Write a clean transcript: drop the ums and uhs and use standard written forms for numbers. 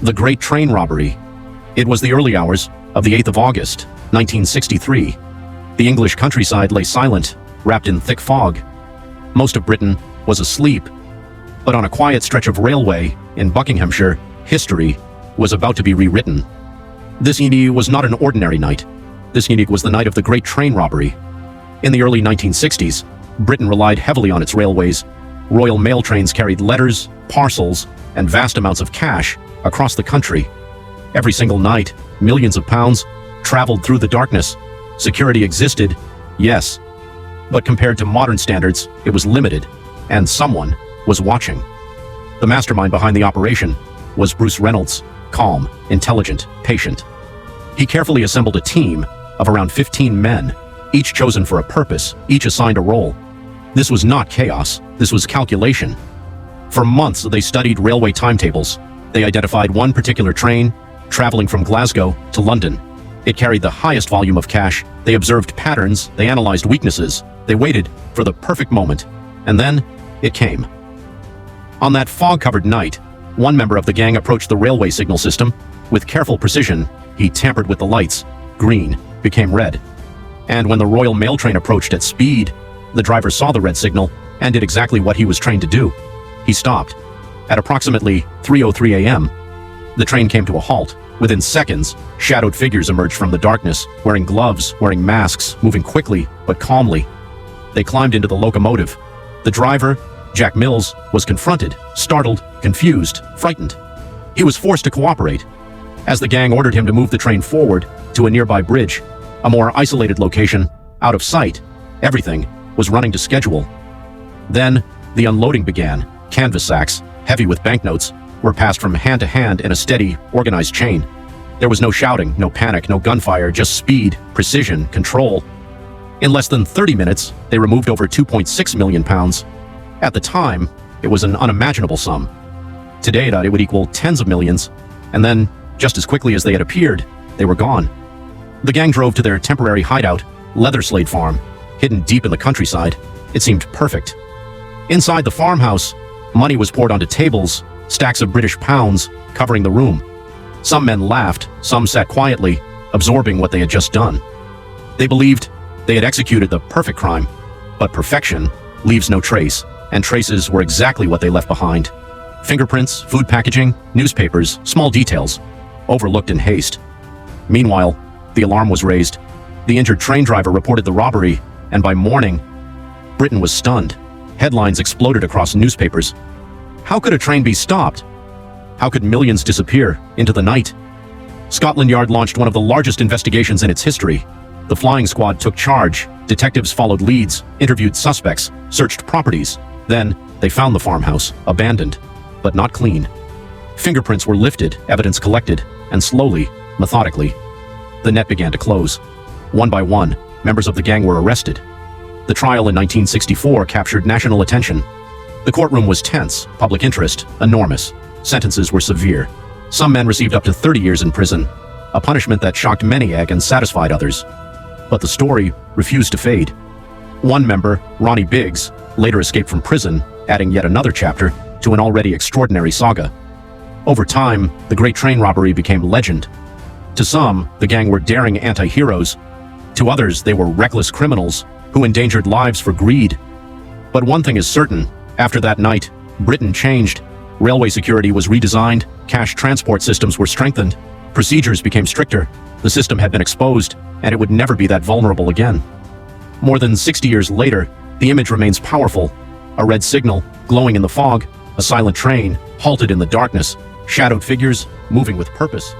The Great Train Robbery. It was the early hours of the 8th of August, 1963. The English countryside lay silent, wrapped in thick fog. Most of Britain was asleep. But on a quiet stretch of railway in Buckinghamshire, history was about to be rewritten. This evening was not an ordinary night. This evening was the night of the Great Train Robbery. In the early 1960s, Britain relied heavily on its railways. Royal Mail trains carried letters, parcels, and vast amounts of cash across the country. Every single night, millions of pounds traveled through the darkness. Security existed, yes, but compared to modern standards, it was limited, and someone was watching. The mastermind behind the operation was Bruce Reynolds, calm, intelligent, patient. He carefully assembled a team of around 15 men, each chosen for a purpose, each assigned a role. This was not chaos, this was calculation. For months, they studied railway timetables. They identified one particular train, traveling from Glasgow to London. It carried the highest volume of cash. They observed patterns, they analyzed weaknesses. They waited for the perfect moment. And then, it came. On that fog-covered night, one member of the gang approached the railway signal system. With careful precision, he tampered with the lights. Green became red. And when the Royal Mail train approached at speed, the driver saw the red signal and did exactly what he was trained to do. He stopped. At approximately 3:03 a.m., the train came to a halt. Within seconds, shadowed figures emerged from the darkness, wearing gloves, wearing masks, moving quickly but calmly. They climbed into the locomotive. The driver, Jack Mills, was confronted, startled, confused, frightened. He was forced to cooperate. As the gang ordered him to move the train forward to a nearby bridge, a more isolated location, out of sight, everything was running to schedule. Then, the unloading began. Canvas sacks, heavy with banknotes, were passed from hand to hand in a steady, organized chain. There was no shouting, no panic, no gunfire, just speed, precision, control. In less than 30 minutes, they removed over £2.6 million. At the time, it was an unimaginable sum. Today, it would equal tens of millions. And then, just as quickly as they had appeared, they were gone. The gang drove to their temporary hideout, Leatherslade Farm, hidden deep in the countryside. It seemed perfect. Inside the farmhouse, money was poured onto tables, stacks of British pounds covering the room. Some men laughed, some sat quietly, absorbing what they had just done. They believed they had executed the perfect crime, but perfection leaves no trace, and traces were exactly what they left behind. Fingerprints, food packaging, newspapers, small details, overlooked in haste. Meanwhile, the alarm was raised. The injured train driver reported the robbery, and by morning, Britain was stunned. Headlines exploded across newspapers. How could a train be stopped? How could millions disappear into the night? Scotland Yard launched one of the largest investigations in its history. The flying squad took charge. Detectives followed leads, interviewed suspects, searched properties. Then, they found the farmhouse, abandoned, but not clean. Fingerprints were lifted, evidence collected, and slowly, methodically, the net began to close. One by one, members of the gang were arrested. The trial in 1964 captured national attention. The courtroom was tense, public interest enormous. Sentences were severe. Some men received up to 30 years in prison, a punishment that shocked many and satisfied others. But the story refused to fade. One member, Ronnie Biggs, later escaped from prison, adding yet another chapter to an already extraordinary saga. Over time, the Great Train Robbery became legend. To some, the gang were daring anti-heroes. To others, they were reckless criminals who endangered lives for greed. But one thing is certain, after that night, Britain changed. Railway security was redesigned, cash transport systems were strengthened, procedures became stricter, the system had been exposed, and it would never be that vulnerable again. More than 60 years later, the image remains powerful. A red signal, glowing in the fog, a silent train, halted in the darkness, shadowed figures, moving with purpose.